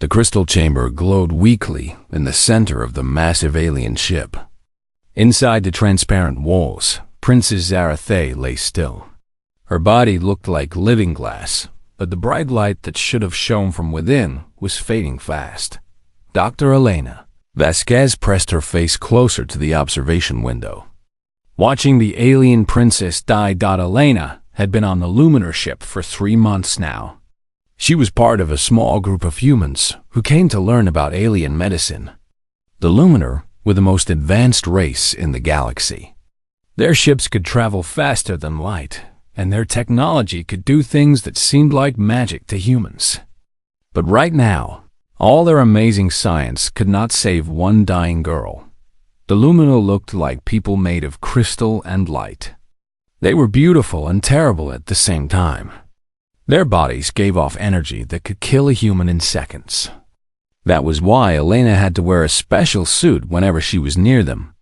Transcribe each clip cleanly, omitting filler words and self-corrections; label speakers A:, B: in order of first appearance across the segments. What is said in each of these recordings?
A: The crystal chamber glowed weakly in the center of the massive alien ship. Inside the transparent walls, Princess Zarathe lay still. Her body looked like living glass, but the bright light that should have shone from within was fading fast. Dr. Elena Vasquez pressed her face closer to the observation window. Watching the alien princess die. Elena had been on the Luminar ship for 3 months now. She was part of a small group of humans who came to learn about alien medicine. The Luminar were the most advanced race in the galaxy. Their ships could travel faster than light, and their technology could do things that seemed like magic to humans. But right now, all their amazing science could not save one dying girl. The Luminar looked like people made of crystal and light. They were beautiful and terrible at the same time. Their bodies gave off energy that could kill a human in seconds. That was why Elena had to wear a special suit whenever she was near them.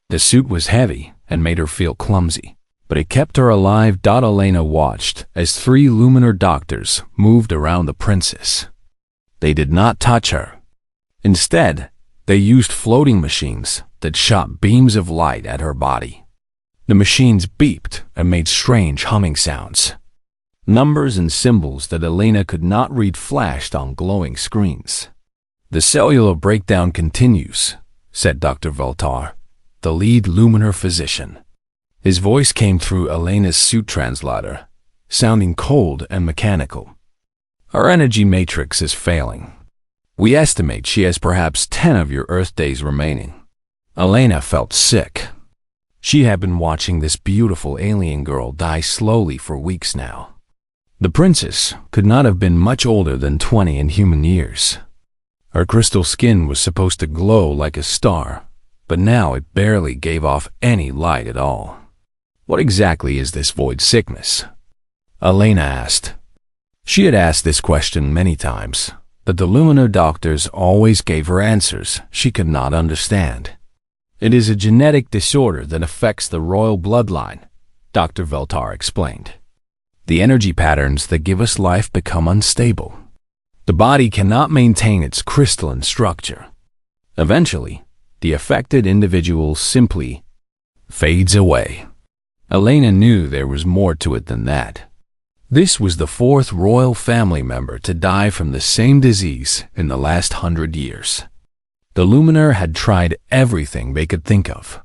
A: The suit was heavy and made her feel clumsy, but it kept her alive. Elena watched as 3 Luminar doctors moved around the princess. They did not touch her. Instead, they used floating machines that shot beams of light at her body. The machines beeped and made strange humming sounds. Numbers and symbols that Elena could not read flashed on glowing screens. "The cellular breakdown continues," said Dr. Voltar, the lead Luminar physician. His voice came through Elena's suit translator, sounding cold and mechanical. "Our energy matrix is failing. We estimate she has perhaps 10 of your Earth days remaining." Elena felt sick. She had been watching this beautiful alien girl die slowly for weeks now. The princess could not have been much older than 20 in human years. Her crystal skin was supposed to glow like a star, but now it barely gave off any light at all. "What exactly is this void sickness?" Elena asked. She had asked this question many times, but the Luminar doctors always gave her answers she could not understand. "It is a genetic disorder that affects the royal bloodline," Dr. Veltar explained. "The energy patterns that give us life become unstable. The body cannot maintain its crystalline structure. Eventually, the affected individual simply fades away." Elena knew there was more to it than that. This was the 4th royal family member to die from the same disease in the last 100 years. The Luminar had tried everything they could think of.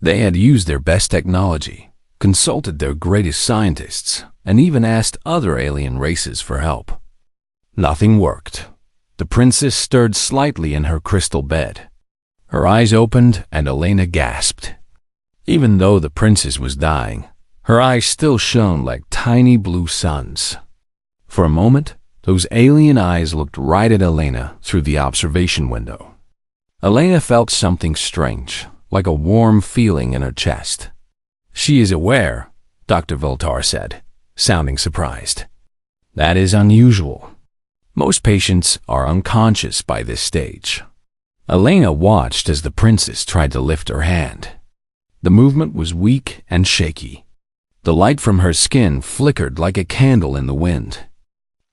A: They had used their best technology, consulted their greatest scientists, and even asked other alien races for help. Nothing worked. The princess stirred slightly in her crystal bed. Her eyes opened and Elena gasped. Even though the princess was dying, her eyes still shone like tiny blue suns. For a moment, those alien eyes looked right at Elena through the observation window. Elena felt something strange, like a warm feeling in her chest. "She is aware," Dr. Voltar said, sounding surprised. "That is unusual. Most patients are unconscious by this stage." Elena watched as the princess tried to lift her hand. The movement was weak and shaky. The light from her skin flickered like a candle in the wind.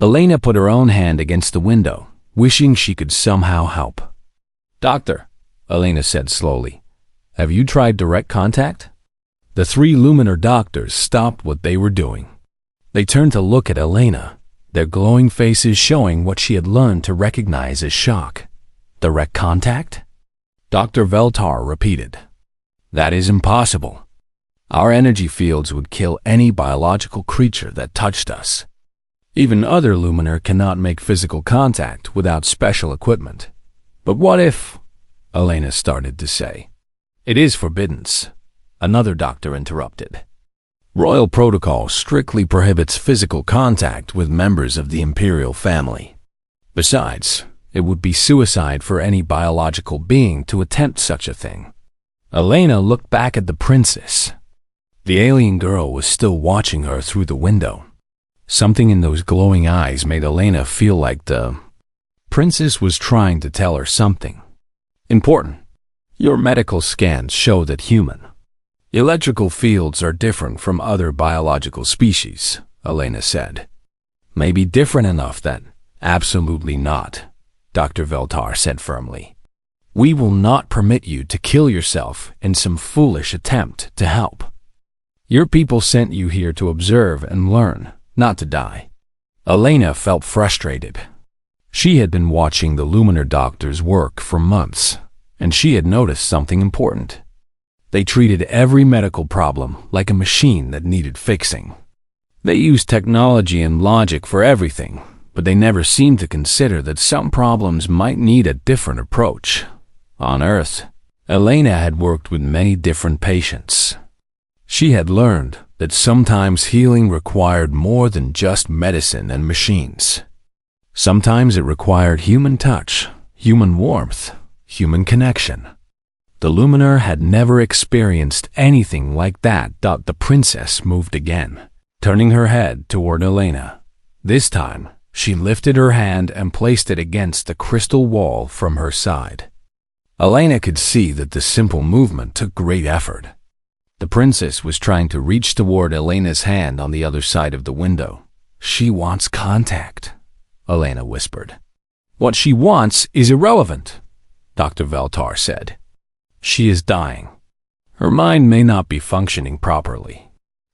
A: Elena put her own hand against the window, wishing she could somehow help. "Doctor," Elena said slowly, "have you tried direct contact?" The 3 Luminar doctors stopped what they were doing. They turned to look at Elena, their glowing faces showing what she had learned to recognize as shock. "Direct contact?" Dr. Veltar repeated. "That is impossible. Our energy fields would kill any biological creature that touched us. Even other Luminar cannot make physical contact without special equipment. But what if—" Elena started to say. "It is forbidden," another doctor interrupted. "Royal protocol strictly prohibits physical contact with members of the imperial family. Besides, it would be suicide for any biological being to attempt such a thing." Elena looked back at the princess. The alien girl was still watching her through the window. Something in those glowing eyes made Elena feel like the princess was trying to tell her something important. "Your medical scans show that human electrical fields are different from other biological species," Elena said. "Maybe different enough that absolutely not," Dr. Veltar said firmly. We will not permit you to kill yourself in some foolish attempt to help. Your people sent you here to observe and learn, not to die. Elena felt frustrated. She had been watching the Luminar doctors work for months, and she had noticed something important. They treated every medical problem like a machine that needed fixing. They used technology and logic for everything, but they never seemed to consider that some problems might need a different approach. On Earth, Elena had worked with many different patients. She had learned that sometimes healing required more than just medicine and machines. Sometimes it required human touch, human warmth, human connection. The Luminar had never experienced anything like that. The princess moved again, turning her head toward Elena. This time, she lifted her hand and placed it against the crystal wall from her side. Elena could see that the simple movement took great effort. The princess was trying to reach toward Elena's hand on the other side of the window. She wants contact, Elena whispered. What she wants is irrelevant, Dr. Veltar said. She is dying. Her mind may not be functioning properly,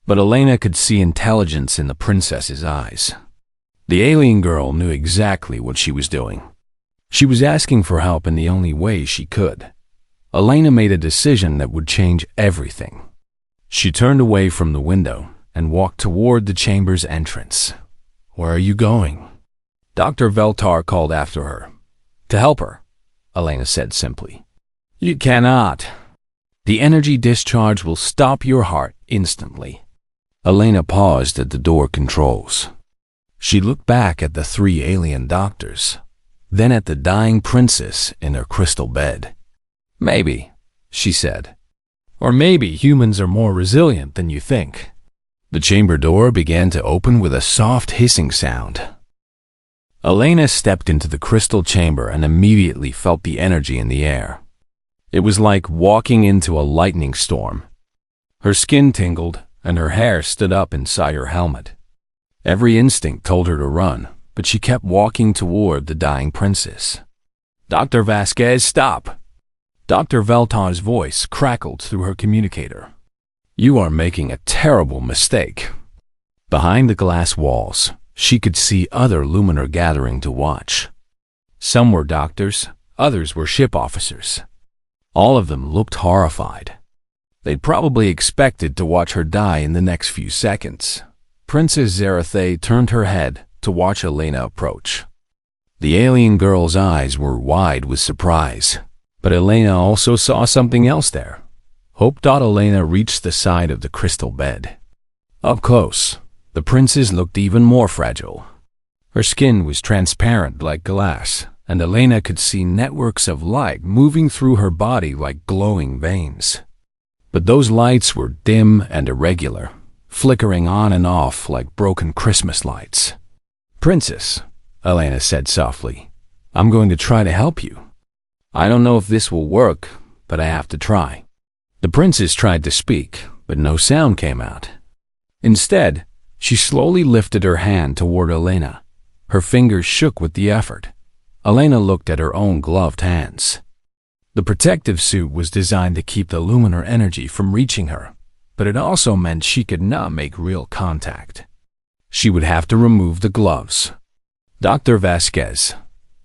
A: but Elena could see intelligence in the princess's eyes. The alien girl knew exactly what she was doing. She was asking for help in the only way she could. Elena made a decision that would change everything. She turned away from the window and walked toward the chamber's entrance. Where are you going? Dr. Veltar called after her. To help her, Elena said simply. You cannot. The energy discharge will stop your heart instantly. Elena paused at the door controls. She looked back at the 3 alien doctors, then at the dying princess in her crystal bed. Maybe, she said. Or maybe humans are more resilient than you think. The chamber door began to open with a soft hissing sound. Elena stepped into the crystal chamber and immediately felt the energy in the air. It was like walking into a lightning storm. Her skin tingled and her hair stood up inside her helmet. Every instinct told her to run, but she kept walking toward the dying princess. Dr. Vasquez, stop! Dr. Veltar's voice crackled through her communicator. You are making a terrible mistake. Behind the glass walls, she could see other Luminar gathering to watch. Some were doctors, others were ship officers. All of them looked horrified. They'd probably expected to watch her die in the next few seconds. Princess Zarathe turned her head to watch Elena approach. The alien girl's eyes were wide with surprise, but Elena also saw something else there. Hope. Elena reached the side of the crystal bed. Up close, the princess looked even more fragile. Her skin was transparent like glass, and Elena could see networks of light moving through her body like glowing veins. But those lights were dim and irregular, flickering on and off like broken Christmas lights. Princess, Elena said softly, I'm going to try to help you. I don't know if this will work, but I have to try. The princess tried to speak, but no sound came out. Instead, she slowly lifted her hand toward Elena. Her fingers shook with the effort. Elena looked at her own gloved hands. The protective suit was designed to keep the Luminar energy from reaching her, but it also meant she could not make real contact. She would have to remove the gloves. Dr. Vasquez.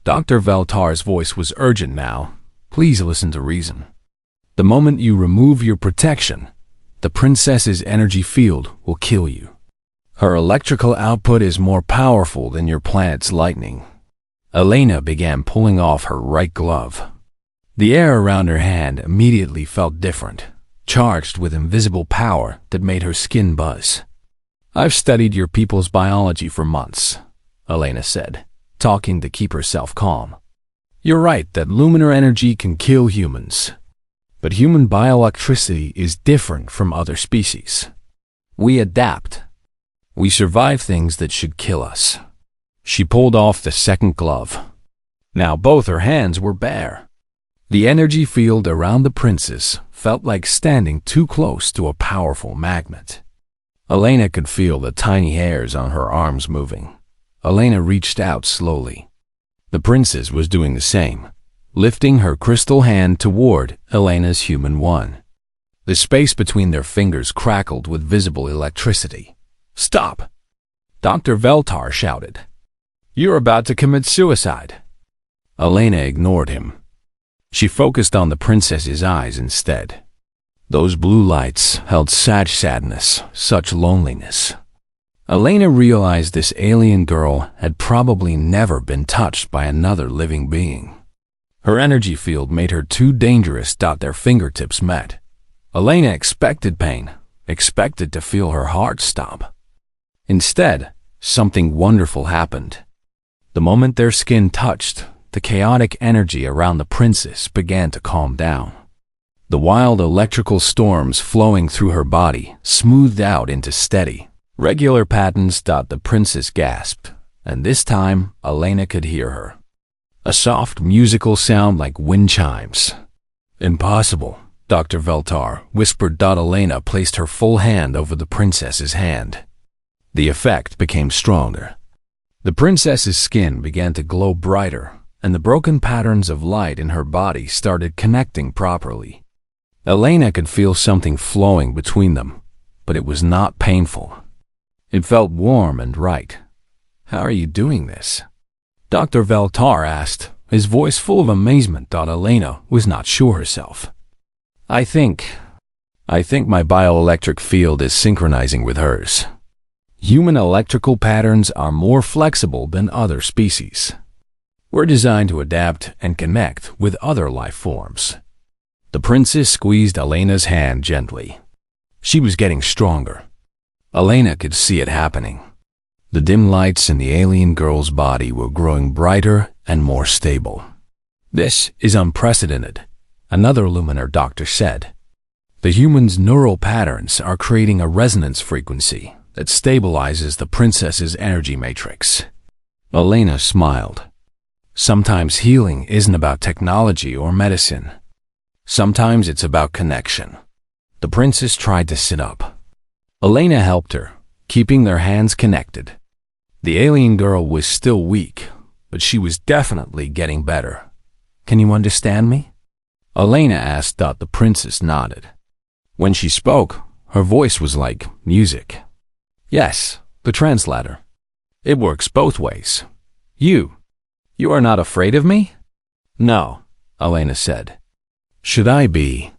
A: Dr. Veltar's voice was urgent now. Please listen to reason. The moment you remove your protection, the princess's energy field will kill you. Her electrical output is more powerful than your planet's lightning. Elena began pulling off her right glove. The air around her hand immediately felt different, charged with invisible power that made her skin buzz. I've studied your people's biology for months, Elena said, talking to keep herself calm. You're right that Luminar energy can kill humans, but human bioelectricity is different from other species. We adapt. We survive things that should kill us. She pulled off the second glove. Now both her hands were bare. The energy field around the princess felt like standing too close to a powerful magnet. Elena could feel the tiny hairs on her arms moving. Elena reached out slowly. The princess was doing the same, lifting her crystal hand toward Elena's human one. The space between their fingers crackled with visible electricity. "Stop!" Dr. Veltar shouted. "You're about to commit suicide." Elena ignored him. She focused on the princess's eyes instead. Those blue lights held such sadness, such loneliness. Elena realized this alien girl had probably never been touched by another living being. Her energy field made her too dangerous. Their fingertips met. Elena expected pain, expected to feel her heart stop. Instead, something wonderful happened. The moment their skin touched, the chaotic energy around the princess began to calm down. The wild electrical storms flowing through her body smoothed out into steady, regular patterns. The princess gasped, and this time Elena could hear her. A soft musical sound like wind chimes. "Impossible," Dr. Veltar whispered. Elena placed her full hand over the princess's hand. The effect became stronger. The princess's skin began to glow brighter, and the broken patterns of light in her body started connecting properly. Elena could feel something flowing between them, but it was not painful. It felt warm and right. "How are you doing this?" Dr. Veltar asked, his voice full of amazement. Elena was not sure herself. I think my bioelectric field is synchronizing with hers. Human electrical patterns are more flexible than other species. We're designed to adapt and connect with other life forms." The princess squeezed Elena's hand gently. She was getting stronger. Elena could see it happening. The dim lights in the alien girl's body were growing brighter and more stable. "This is unprecedented," another luminar doctor said. "The human's neural patterns are creating a resonance frequency that stabilizes the princess's energy matrix." Elena smiled. Sometimes healing isn't about technology or medicine. Sometimes it's about connection. The princess tried to sit up. Elena helped her, keeping their hands connected. The alien girl was still weak, but she was definitely getting better. "Can you understand me?" Elena asked. The princess nodded. When she spoke, her voice was like music. "Yes, the translator. It works both ways. You are not afraid of me?" "No," Elena said. "Should I be?"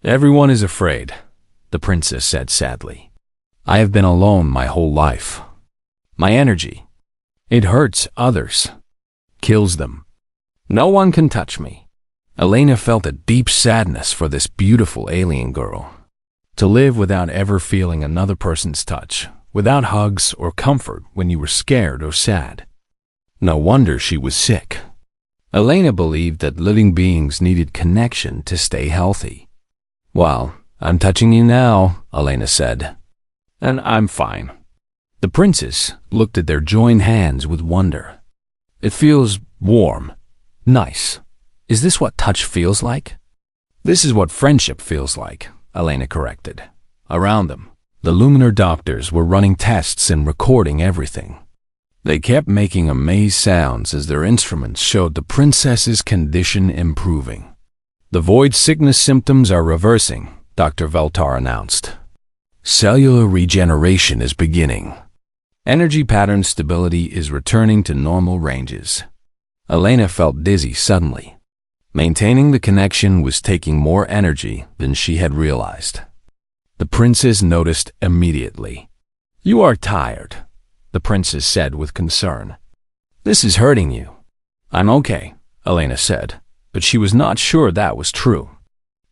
A: "Everyone is afraid," the princess said sadly. "I have been alone my whole life. My energy, it hurts others, kills them. No one can touch me." Elena felt a deep sadness for this beautiful alien girl. To live without ever feeling another person's touch, without hugs or comfort when you were scared or sad. No wonder she was sick. Elena believed that living beings needed connection to stay healthy. "Well, I'm touching you now," Elena said. "And I'm fine." The princess looked at their joined hands with wonder. "It feels warm, nice. Is this what touch feels like?" "This is what friendship feels like," Elena corrected. Around them, the luminar doctors were running tests and recording everything. They kept making amazed sounds as their instruments showed the princess's condition improving. "The void sickness symptoms are reversing," Dr. Veltar announced. "Cellular regeneration is beginning. Energy pattern stability is returning to normal ranges." Elena felt dizzy suddenly. Maintaining the connection was taking more energy than she had realized. The princess noticed immediately. "You are tired," the princess said with concern. "This is hurting you." "I'm okay," Elena said, but she was not sure that was true.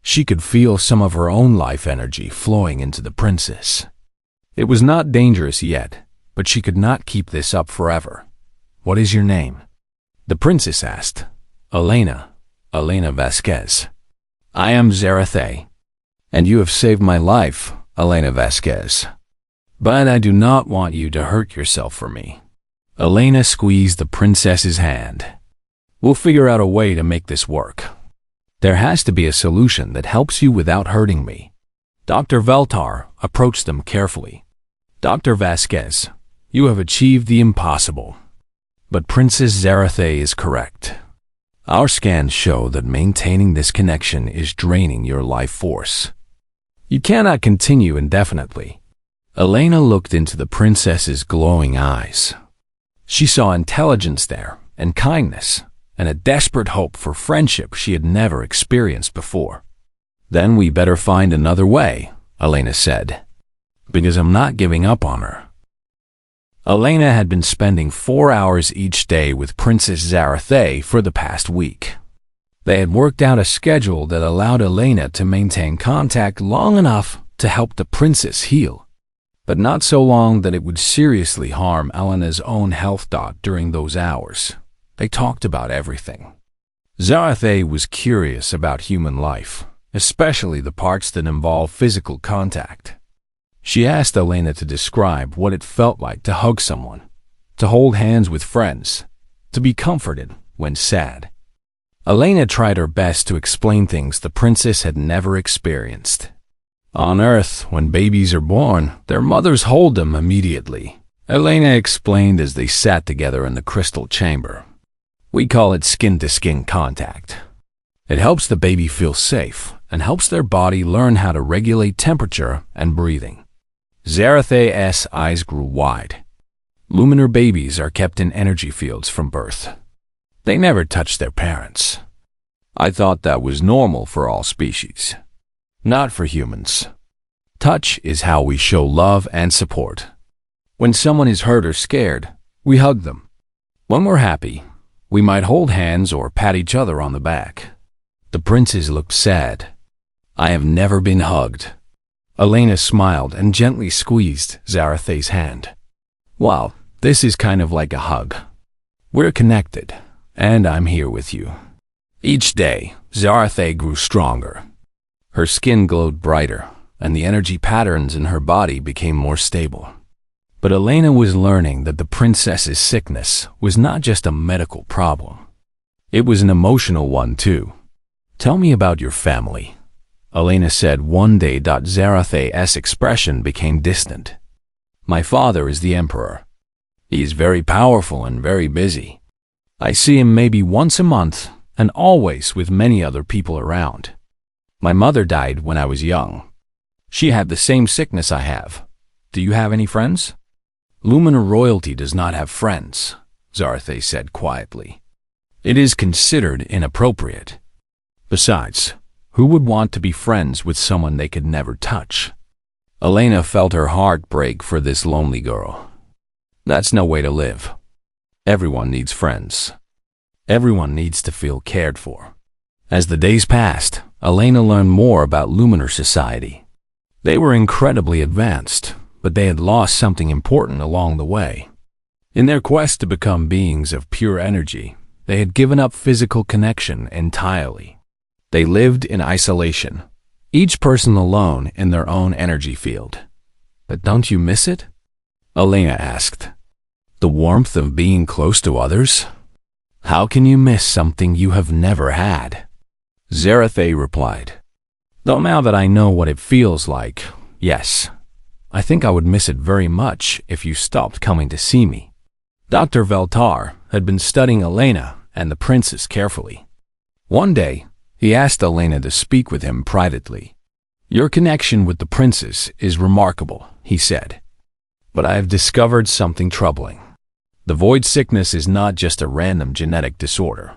A: She could feel some of her own life energy flowing into the princess. It was not dangerous yet, but she could not keep this up forever. "What is your name?" the princess asked. Elena Vasquez." "I am Zarathe." "And you have saved my life, Elena Vasquez. But I do not want you to hurt yourself for me." Elena squeezed the princess's hand. "We'll figure out a way to make this work. There has to be a solution that helps you without hurting me." Dr. Veltar approached them carefully. "Dr. Vasquez, you have achieved the impossible. But Princess Zarathe is correct. Our scans show that maintaining this connection is draining your life force. You cannot continue indefinitely. Elena looked into the princess's glowing eyes. She saw intelligence there, and kindness, and a desperate hope for friendship she had never experienced before. Then we better find another way, Elena said, because I'm not giving up on her. Elena had been spending 4 hours each day with Princess Zarathe for the past week. They had worked out a schedule that allowed Elena to maintain contact long enough to help the princess heal, but not so long that it would seriously harm Elena's own health. During those hours, they talked about everything. Zarathe was curious about human life, especially the parts that involve physical contact. She asked Elena to describe what it felt like to hug someone, to hold hands with friends, to be comforted when sad. Elena tried her best to explain things the princess had never experienced. On Earth, when babies are born, their mothers hold them immediately, Elena explained as they sat together in the crystal chamber. We call it skin-to-skin contact. It helps the baby feel safe and helps their body learn how to regulate temperature and breathing. Zarathe's eyes grew wide. Luminar babies are kept in energy fields from birth. They never touch their parents. I thought that was normal for all species. Not for humans. Touch is how we show love and support. When someone is hurt or scared, we hug them. When we're happy, we might hold hands or pat each other on the back. The princess looked sad. I have never been hugged. Elena smiled and gently squeezed Zarathe's hand. Well, this is kind of like a hug. We're connected, and I'm here with you. Each day, Zarathe grew stronger. Her skin glowed brighter, and the energy patterns in her body became more stable. But Elena was learning that the princess's sickness was not just a medical problem. It was an emotional one, too. Tell me about your family, Elena said one day. Zarathe's expression became distant. My father is the emperor. He is very powerful and very busy. I see him maybe once a month, and always with many other people around. My mother died when I was young. She had the same sickness I have. Do you have any friends? Luminar royalty does not have friends, Zarathe said quietly. It is considered inappropriate. Besides, who would want to be friends with someone they could never touch? Elena felt her heart break for this lonely girl. That's no way to live. Everyone needs friends. Everyone needs to feel cared for. As the days passed, Elena learned more about Luminar society. They were incredibly advanced, but they had lost something important along the way. In their quest to become beings of pure energy, they had given up physical connection entirely. They lived in isolation, each person alone in their own energy field. But don't you miss it? Elena asked. The warmth of being close to others? How can you miss something you have never had? Zarathe replied. Though now that I know what it feels like, yes, I think I would miss it very much if you stopped coming to see me. Dr. Veltar had been studying Elena and the princess carefully. One day, he asked Elena to speak with him privately. Your connection with the princess is remarkable, he said. But I have discovered something troubling. The void sickness is not just a random genetic disorder.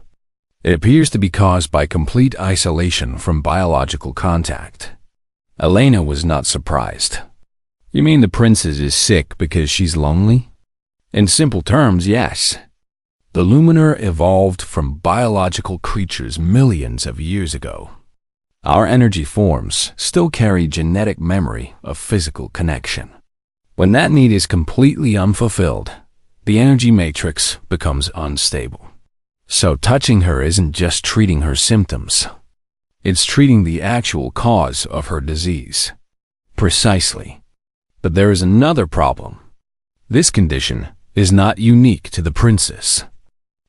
A: It appears to be caused by complete isolation from biological contact. Elena was not surprised. You mean the princess is sick because she's lonely? In simple terms, yes. The Luminar evolved from biological creatures millions of years ago. Our energy forms still carry genetic memory of physical connection. When that need is completely unfulfilled, the energy matrix becomes unstable. So touching her isn't just treating her symptoms. It's treating the actual cause of her disease. Precisely. But there is another problem. This condition is not unique to the princess.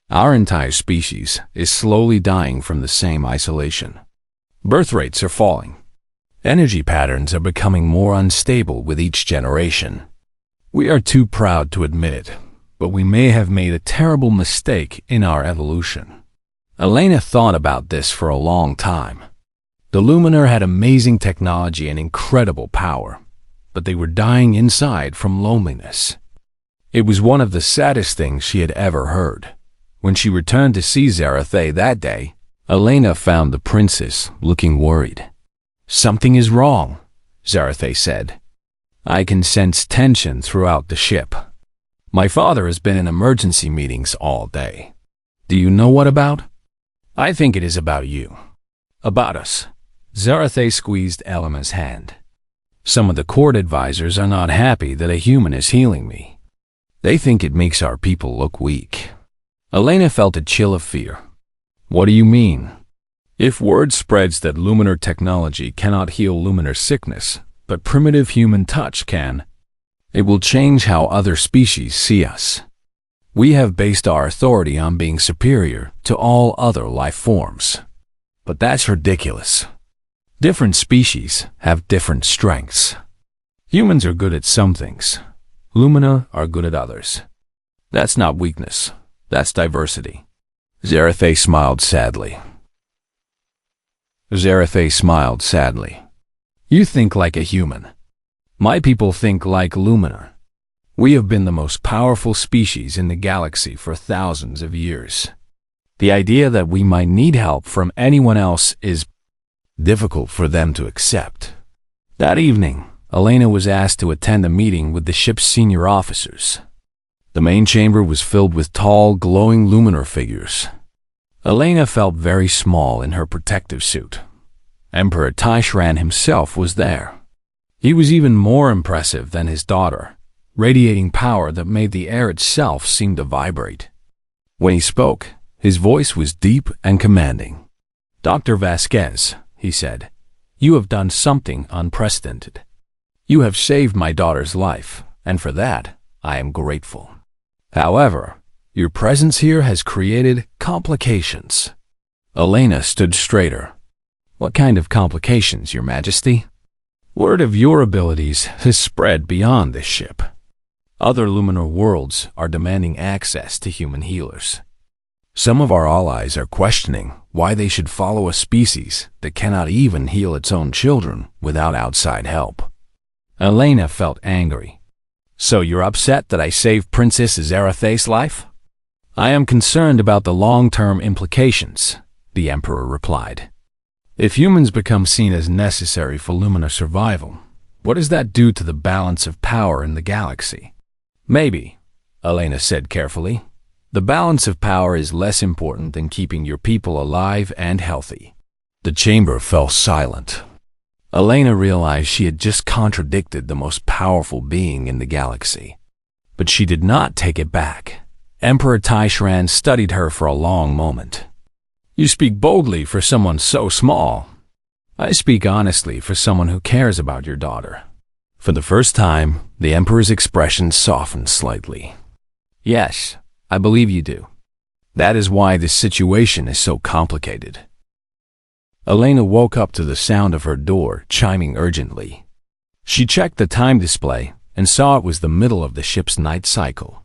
A: Our entire species is slowly dying from the same isolation. Birth rates are falling. Energy patterns are becoming more unstable with each generation. We are too proud to admit it, but we may have made a terrible mistake in our evolution. Elena thought about this for a long time. The Luminar had amazing technology and incredible power, but they were dying inside from loneliness. It was one of the saddest things she had ever heard. When she returned to see Zarathe that day, Elena found the princess looking worried. "Something is wrong," Zarathe said. "I can sense tension throughout the ship. My father has been in emergency meetings all day. Do you know what about?" "I think it is about you." "About us." Zarathe squeezed Elena's hand. "Some of the court advisors are not happy that a human is healing me. They think it makes our people look weak." Elena felt a chill of fear. "What do you mean?" "If word spreads that Luminar technology cannot heal Luminar sickness, but primitive human touch can, it will change how other species see us. We have based our authority on being superior to all other life forms. But that's ridiculous. Different species have different strengths. Humans are good at some things. Lumina are good at others. That's not weakness. That's diversity." Zarathe smiled sadly. "You think like a human. My people think like Luminar. We have been the most powerful species in the galaxy for thousands of years. The idea that we might need help from anyone else is difficult for them to accept." That evening, Elena was asked to attend a meeting with the ship's senior officers. The main chamber was filled with tall, glowing Luminar figures. Elena felt very small in her protective suit. Emperor Taishran himself was there. He was even more impressive than his daughter, radiating power that made the air itself seem to vibrate. When he spoke, his voice was deep and commanding. "Dr. Vasquez," he said, "you have done something unprecedented. You have saved my daughter's life, and for that, I am grateful. However, your presence here has created complications." Elena stood straighter. "What kind of complications, Your Majesty?" "Word of your abilities has spread beyond this ship. Other Luminar worlds are demanding access to human healers. Some of our allies are questioning why they should follow a species that cannot even heal its own children without outside help." Elena felt angry. "So you're upset that I saved Princess Zarathe's life?" "I am concerned about the long-term implications," the Emperor replied. "If humans become seen as necessary for Luminar survival, what does that do to the balance of power in the galaxy?" "Maybe," Elena said carefully, "the balance of power is less important than keeping your people alive and healthy." The chamber fell silent. Elena realized she had just contradicted the most powerful being in the galaxy. But she did not take it back. Emperor Taishran studied her for a long moment. "You speak boldly for someone so small." "I speak honestly for someone who cares about your daughter." For the first time, the Emperor's expression softened slightly. "Yes, I believe you do. That is why this situation is so complicated." Elena woke up to the sound of her door chiming urgently. She checked the time display and saw it was the middle of the ship's night cycle.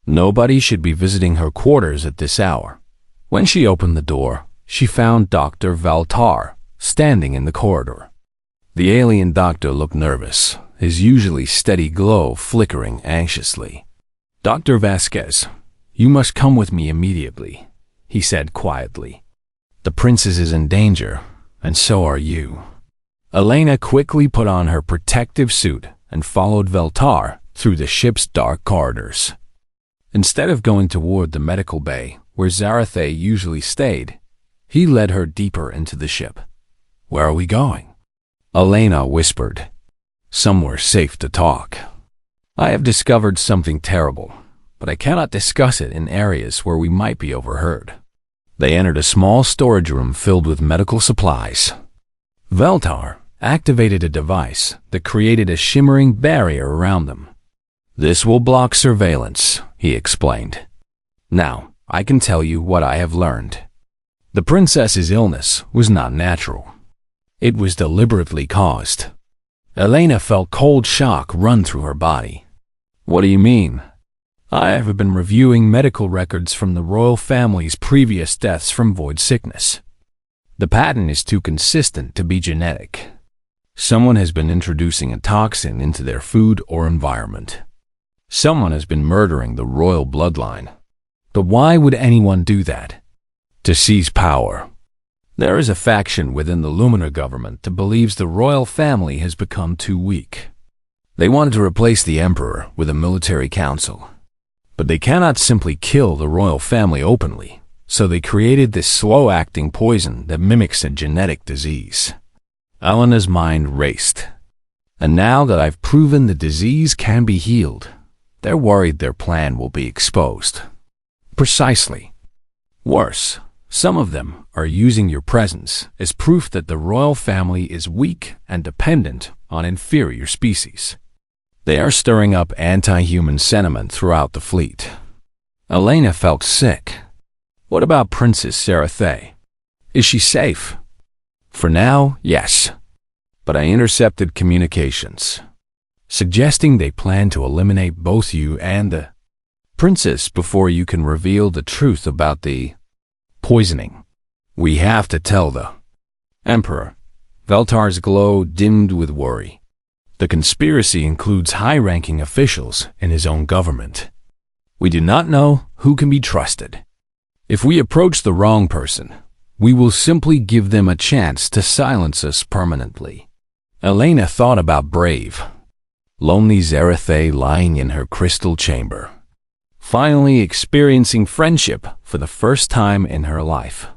A: Nobody should be visiting her quarters at this hour. When she opened the door, she found Dr. Valtar standing in the corridor. The alien doctor looked nervous, his usually steady glow flickering anxiously. "Dr. Vasquez, you must come with me immediately," he said quietly. "The princess is in danger, and so are you." Elena quickly put on her protective suit and followed Valtar through the ship's dark corridors. Instead of going toward the medical bay, where Zarathe usually stayed, he led her deeper into the ship. "Where are we going?" Elena whispered. "Somewhere safe to talk. I have discovered something terrible, but I cannot discuss it in areas where we might be overheard." They entered a small storage room filled with medical supplies. Valtar activated a device that created a shimmering barrier around them. "This will block surveillance," he explained. "Now, I can tell you what I have learned. The princess's illness was not natural. It was deliberately caused." Elena felt cold shock run through her body. "What do you mean?" I have been reviewing medical records from the royal family's previous deaths from void sickness. The pattern is too consistent to be genetic. Someone has been introducing a toxin into their food or environment. Someone has been murdering the royal bloodline. But why would anyone do that? To seize power. There is a faction within the Luminar government that believes the royal family has become too weak. They wanted to replace the emperor with a military council. But they cannot simply kill the royal family openly, so they created this slow-acting poison that mimics a genetic disease. Elena's mind raced. And now that I've proven the disease can be healed, they're worried their plan will be exposed. Precisely. Worse, some of them are using your presence as proof that the royal family is weak and dependent on inferior species. They are stirring up anti-human sentiment throughout the fleet. Elena felt sick. What about Princess Sarathé? Is she safe? For now, yes. But I intercepted communications, suggesting they plan to eliminate both you and the princess before you can reveal the truth about the poisoning. We have to tell the Emperor. Veltar's glow dimmed with worry. The conspiracy includes high-ranking officials in his own government. We do not know who can be trusted. If we approach the wrong person, we will simply give them a chance to silence us permanently. Elena thought about brave, lonely Zarathé lying in her crystal chamber, finally experiencing friendship for the first time in her life.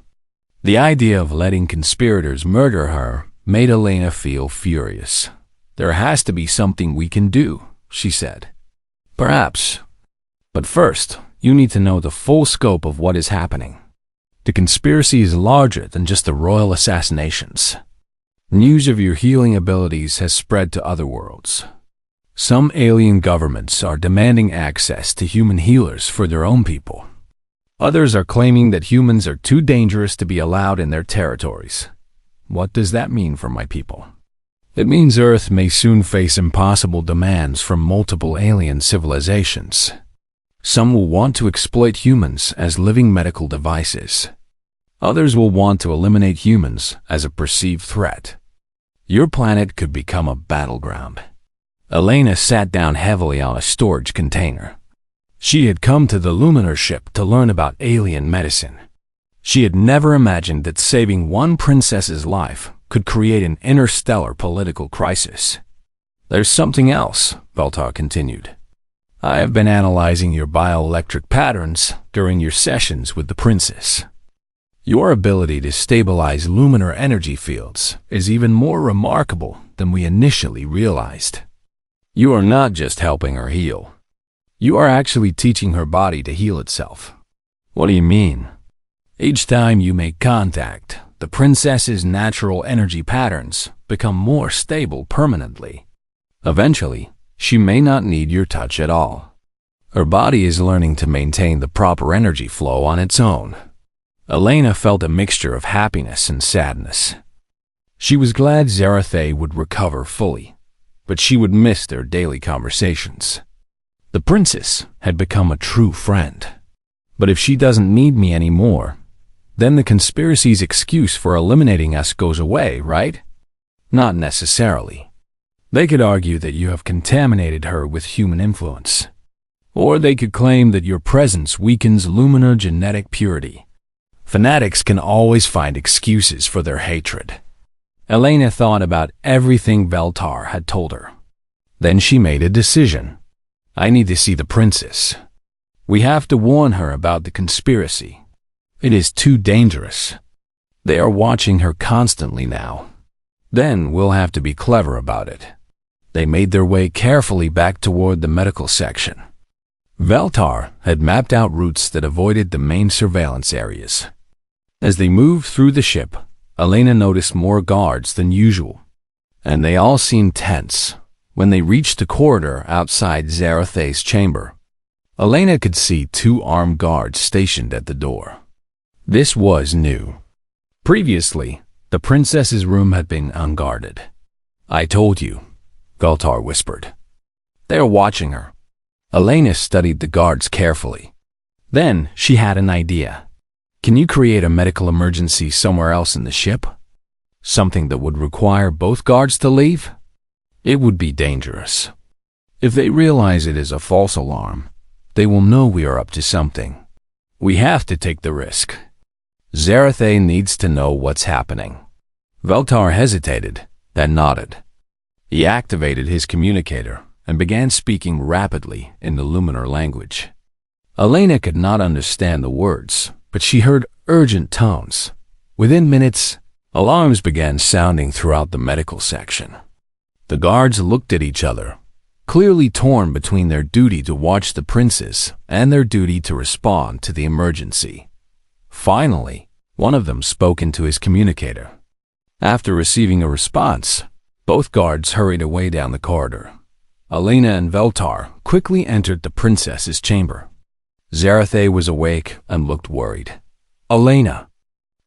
A: The idea of letting conspirators murder her made Elena feel furious. There has to be something we can do, she said. Perhaps. But first, you need to know the full scope of what is happening. The conspiracy is larger than just the royal assassinations. News of your healing abilities has spread to other worlds. Some alien governments are demanding access to human healers for their own people. Others are claiming that humans are too dangerous to be allowed in their territories. What does that mean for my people? It means Earth may soon face impossible demands from multiple alien civilizations. Some will want to exploit humans as living medical devices. Others will want to eliminate humans as a perceived threat. Your planet could become a battleground. Elena sat down heavily on a storage container. She had come to the Luminar ship to learn about alien medicine. She had never imagined that saving one princess's life could create an interstellar political crisis. There's something else, Veltar continued. I have been analyzing your bioelectric patterns during your sessions with the princess. Your ability to stabilize luminar energy fields is even more remarkable than we initially realized. You are not just helping her heal. You are actually teaching her body to heal itself. What do you mean? Each time you make contact, the princess's natural energy patterns become more stable permanently. Eventually, she may not need your touch at all. Her body is learning to maintain the proper energy flow on its own. Elena felt a mixture of happiness and sadness. She was glad Zarathé would recover fully, but she would miss their daily conversations. The princess had become a true friend. But if she doesn't need me anymore, then the conspiracy's excuse for eliminating us goes away, right? Not necessarily. They could argue that you have contaminated her with human influence. Or they could claim that your presence weakens luminar genetic purity. Fanatics can always find excuses for their hatred. Elena thought about everything Veltar had told her. Then she made a decision. I need to see the princess. We have to warn her about the conspiracy. It is too dangerous. They are watching her constantly now. Then we'll have to be clever about it. They made their way carefully back toward the medical section. Veltar had mapped out routes that avoided the main surveillance areas. As they moved through the ship, Elena noticed more guards than usual, and they all seemed tense. When they reached the corridor outside Zarathé's chamber, Elena could see 2 armed guards stationed at the door. This was new. Previously, the princess's room had been unguarded. I told you, Veltar whispered. They are watching her. Elena studied the guards carefully. Then she had an idea. Can you create a medical emergency somewhere else in the ship? Something that would require both guards to leave? It would be dangerous. If they realize it is a false alarm, they will know we are up to something. We have to take the risk. Zarathe needs to know what's happening. Veltar hesitated, then nodded. He activated his communicator and began speaking rapidly in the Luminar language. Elena could not understand the words, but she heard urgent tones. Within minutes, alarms began sounding throughout the medical section. The guards looked at each other, clearly torn between their duty to watch the princess and their duty to respond to the emergency. Finally, one of them spoke into his communicator. After receiving a response, both guards hurried away down the corridor. Elena and Veltar quickly entered the princess's chamber. Zarathe was awake and looked worried. Elena,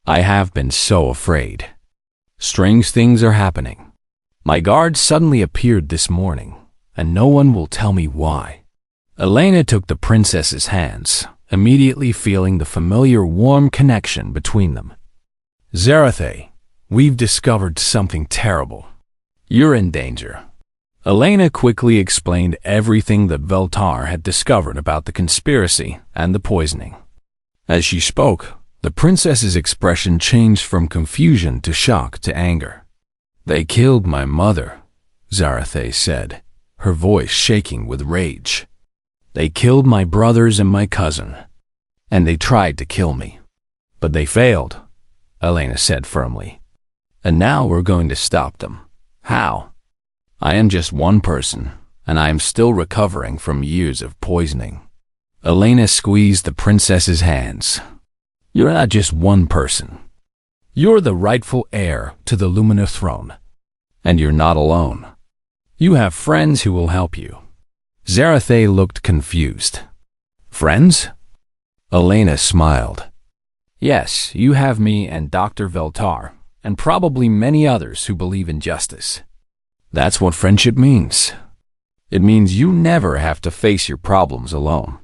A: I have been so afraid. Strange things are happening. My guards suddenly appeared this morning, and no one will tell me why. Elena took the princess's hands, immediately feeling the familiar warm connection between them. Zarathe, we've discovered something terrible. You're in danger. Elena quickly explained everything that Veltar had discovered about the conspiracy and the poisoning. As she spoke, the princess's expression changed from confusion to shock to anger. They killed my mother, Zarathe said, her voice shaking with rage. They killed my brothers and my cousin, and they tried to kill me. But they failed, Elena said firmly. And now we're going to stop them. How? I am just one person, and I am still recovering from years of poisoning. Elena squeezed the princess's hands. You're not just one person. You're the rightful heir to the Luminar throne. And you're not alone. You have friends who will help you. Zarathe looked confused. Friends? Elena smiled. Yes, you have me and Dr. Veltar, and probably many others who believe in justice. That's what friendship means. It means you never have to face your problems alone.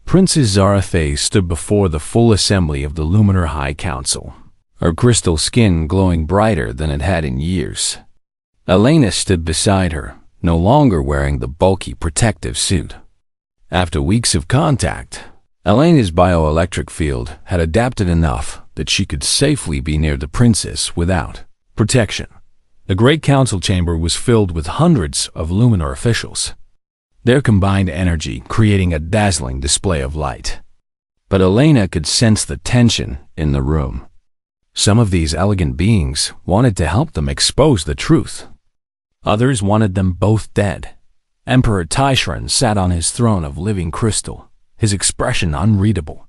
A: Princess Zarathe stood before the full assembly of the Luminar High Council, her crystal skin glowing brighter than it had in years. Elena stood beside her, no longer wearing the bulky protective suit. After weeks of contact, Elena's bioelectric field had adapted enough that she could safely be near the princess without protection. The Great Council chamber was filled with hundreds of Luminar officials, their combined energy creating a dazzling display of light. But Elena could sense the tension in the room. Some of these elegant beings wanted to help them expose the truth. Others wanted them both dead. Emperor Tishran sat on his throne of living crystal, his expression unreadable.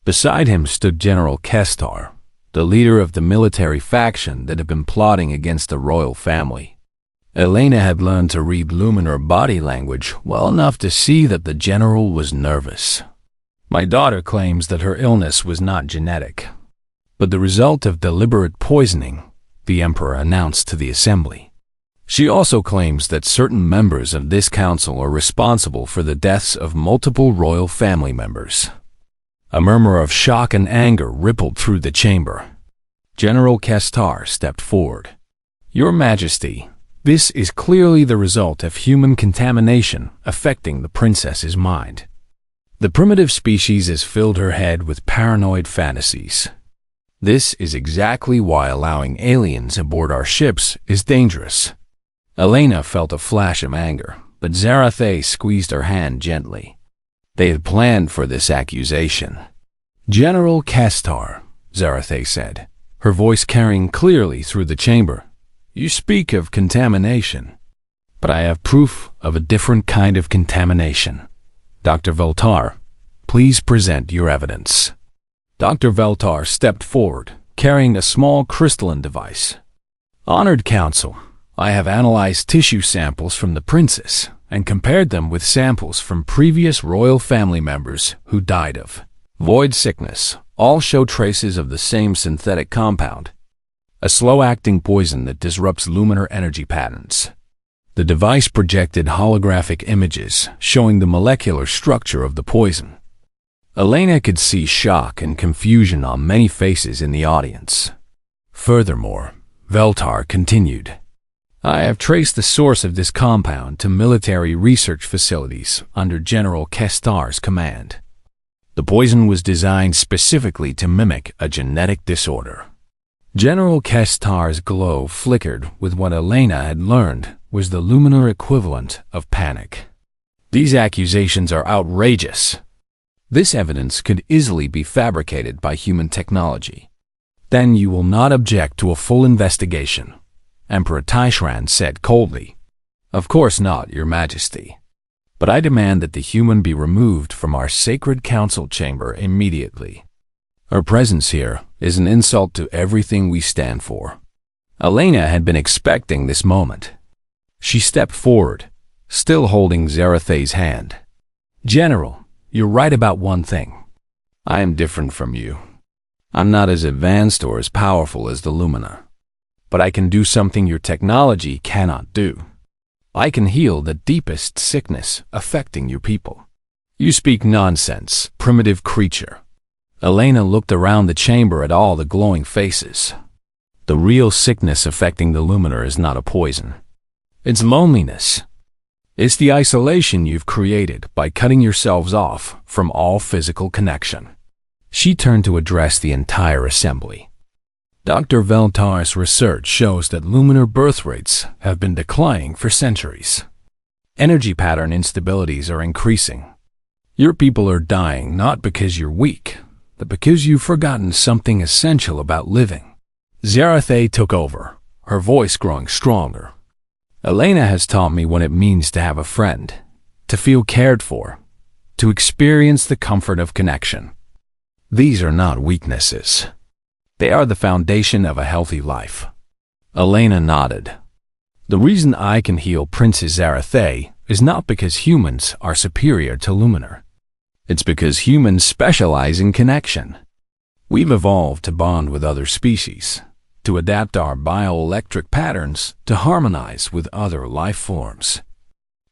A: Beside him stood General Kestar, the leader of the military faction that had been plotting against the royal family. Elena had learned to read Luminar body language well enough to see that the general was nervous. My daughter claims that her illness was not genetic, but the result of deliberate poisoning, the emperor announced to the assembly. She also claims that certain members of this council are responsible for the deaths of multiple royal family members. A murmur of shock and anger rippled through the chamber. General Kestar stepped forward. Your Majesty, this is clearly the result of human contamination affecting the princess's mind. The primitive species has filled her head with paranoid fantasies. This is exactly why allowing aliens aboard our ships is dangerous. Elena felt a flash of anger, but Zarathe squeezed her hand gently. They had planned for this accusation. General Kestar, Zarathe said, her voice carrying clearly through the chamber. You speak of contamination, but I have proof of a different kind of contamination. Dr. Veltar, please present your evidence. Dr. Veltar stepped forward, carrying a small crystalline device. Honored Council, I have analyzed tissue samples from the princess and compared them with samples from previous royal family members who died of void sickness. All show traces of the same synthetic compound, a slow-acting poison that disrupts Luminar energy patterns. The device projected holographic images showing the molecular structure of the poison. Elena could see shock and confusion on many faces in the audience. Furthermore, Veltar continued, I have traced the source of this compound to military research facilities under General Kestar's command. The poison was designed specifically to mimic a genetic disorder. General Kestar's glow flickered with what Elena had learned was the luminar equivalent of panic. These accusations are outrageous. This evidence could easily be fabricated by human technology. Then you will not object to a full investigation, Emperor Taishran said coldly. Of course not, Your Majesty. But I demand that the human be removed from our sacred council chamber immediately. Our presence here is an insult to everything we stand for. Elena had been expecting this moment. She stepped forward, still holding Zarathay's hand. General, you're right about one thing. I am different from you. I'm not as advanced or as powerful as the Lumina. But I can do something your technology cannot do. I can heal the deepest sickness affecting your people. You speak nonsense, primitive creature. Elena looked around the chamber at all the glowing faces. The real sickness affecting the Luminar is not a poison. It's loneliness. It's the isolation you've created by cutting yourselves off from all physical connection. She turned to address the entire assembly. Dr. Veltar's research shows that luminar birth rates have been declining for centuries. Energy pattern instabilities are increasing. Your people are dying not because you're weak, but because you've forgotten something essential about living. Zarathay took over, her voice growing stronger. Elena has taught me what it means to have a friend, to feel cared for, to experience the comfort of connection. These are not weaknesses. They are the foundation of a healthy life. Elena nodded. The reason I can heal Princess Zarathay is not because humans are superior to Luminar. It's because humans specialize in connection. We've evolved to bond with other species, to adapt our bioelectric patterns to harmonize with other life forms.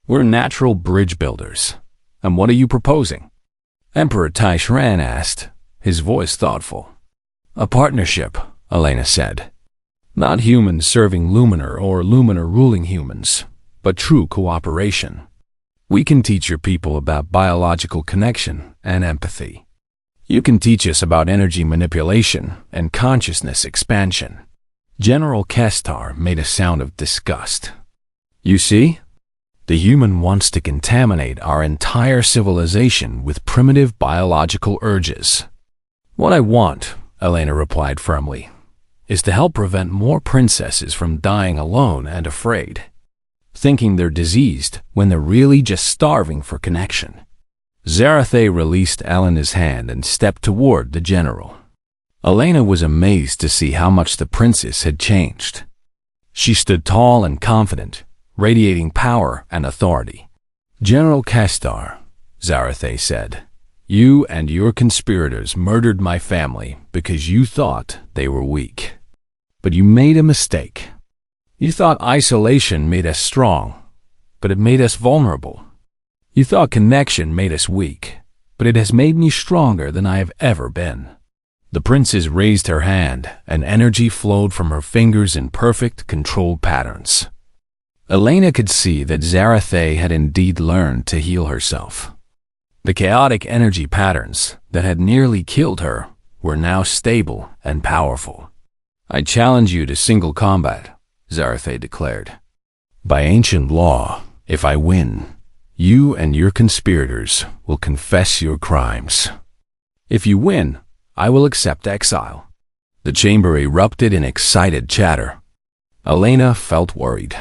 A: We're natural bridge builders. And what are you proposing? Emperor Taishran asked, his voice thoughtful. A partnership, Elena said. Not humans serving Luminar or Luminar ruling humans, but true cooperation. We can teach your people about biological connection and empathy. You can teach us about energy manipulation and consciousness expansion. General Kestar made a sound of disgust. You see? The human wants to contaminate our entire civilization with primitive biological urges. What I want, Elena replied firmly, is to help prevent more princesses from dying alone and afraid, thinking they're diseased when they're really just starving for connection. Zarathay released Elena's hand and stepped toward the general. Elena was amazed to see how much the princess had changed. She stood tall and confident, radiating power and authority. General Kestar, Zarathay said, you and your conspirators murdered my family because you thought they were weak. But you made a mistake. You thought isolation made us strong, but it made us vulnerable. You thought connection made us weak, but it has made me stronger than I have ever been. The princess raised her hand, and energy flowed from her fingers in perfect, controlled patterns. Elena could see that Zarathay had indeed learned to heal herself. The chaotic energy patterns that had nearly killed her were now stable and powerful. I challenge you to single combat, Zarathay declared. By ancient law, if I win, you and your conspirators will confess your crimes. If you win, I will accept exile. The chamber erupted in excited chatter. Elena felt worried.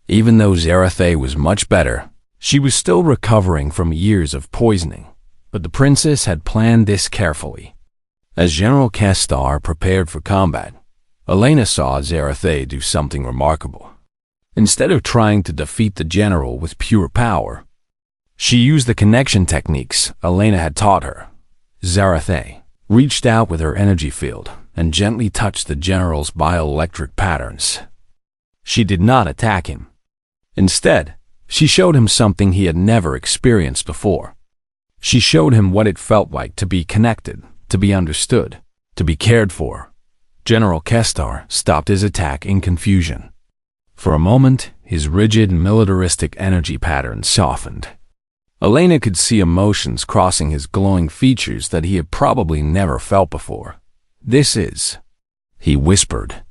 A: Even though Zarathay was much better, she was still recovering from years of poisoning, but the princess had planned this carefully. As General Kestar prepared for combat, Elena saw Zarathay do something remarkable. Instead of trying to defeat the general with pure power, she used the connection techniques Elena had taught her. Zarathay reached out with her energy field and gently touched the general's bioelectric patterns. She did not attack him. Instead, she showed him something he had never experienced before. She showed him what it felt like to be connected, to be understood, to be cared for. General Kestar stopped his attack in confusion. For a moment, his rigid, militaristic energy pattern softened. Elena could see emotions crossing his glowing features that he had probably never felt before. "This is," he whispered.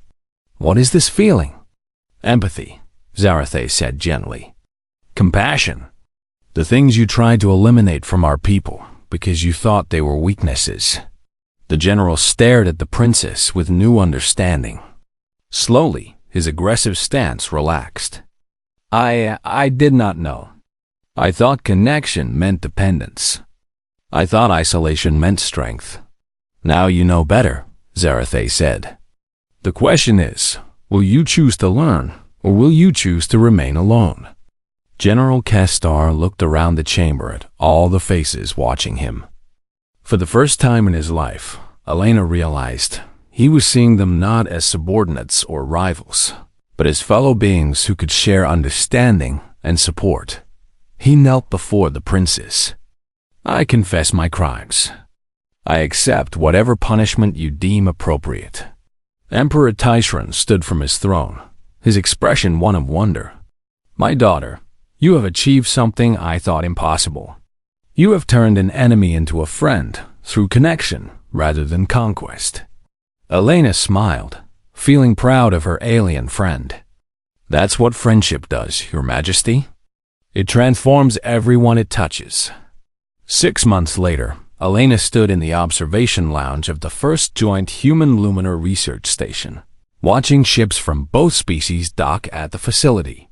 A: "What is this feeling?" "Empathy," Zarathe said gently. "Compassion. The things you tried to eliminate from our people because you thought they were weaknesses." The general stared at the princess with new understanding. Slowly, his aggressive stance relaxed. I did not know. I thought connection meant dependence. I thought isolation meant strength. Now you know better," Zarathe said. "The question is, will you choose to learn, or will you choose to remain alone?" General Kestar looked around the chamber at all the faces watching him. For the first time in his life, Elena realized he was seeing them not as subordinates or rivals, but as fellow beings who could share understanding and support. He knelt before the princess. "I confess my crimes. I accept whatever punishment you deem appropriate." Emperor Tishran stood from his throne, his expression one of wonder. "My daughter, you have achieved something I thought impossible. You have turned an enemy into a friend through connection rather than conquest." Elena smiled, feeling proud of her alien friend. "That's what friendship does, Your Majesty. It transforms everyone it touches." 6 months later, Elena stood in the observation lounge of the first joint human-lunar research station, watching ships from both species dock at the facility.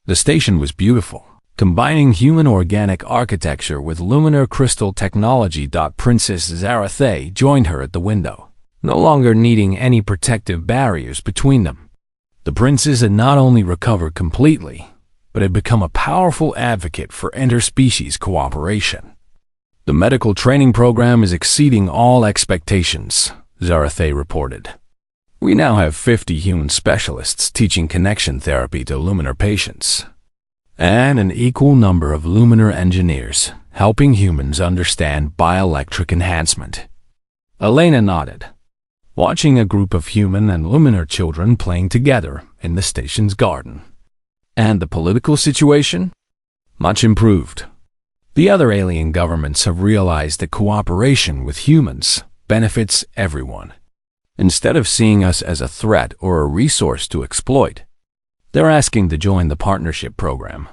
A: The station was beautiful, combining human organic architecture with luminar crystal technology. Princess Zarathe joined her at the window, no longer needing any protective barriers between them. The princess had not only recovered completely, but had become a powerful advocate for interspecies cooperation. "The medical training program is exceeding all expectations," Zarathe reported. "We now have 50 human specialists teaching connection therapy to luminar patients, and an equal number of luminar engineers helping humans understand bioelectric enhancement." Elena nodded, watching a group of human and luminar children playing together in the station's garden. "And the political situation?" "Much improved. The other alien governments have realized that cooperation with humans benefits everyone. Instead of seeing us as a threat or a resource to exploit, they're asking to join the partnership program."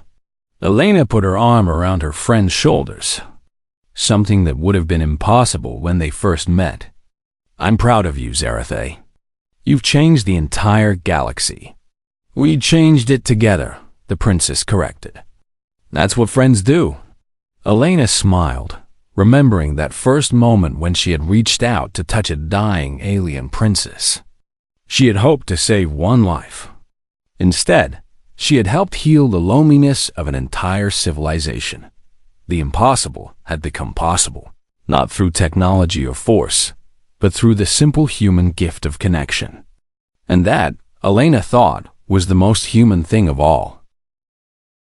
A: Elena put her arm around her friend's shoulders, something that would have been impossible when they first met. "I'm proud of you, Zarathe. You've changed the entire galaxy." "We changed it together," the princess corrected. "That's what friends do." Elena smiled, remembering that first moment when she had reached out to touch a dying alien princess. She had hoped to save one life. Instead, she had helped heal the loneliness of an entire civilization. The impossible had become possible, not through technology or force, but through the simple human gift of connection. And that, Elena thought, was the most human thing of all.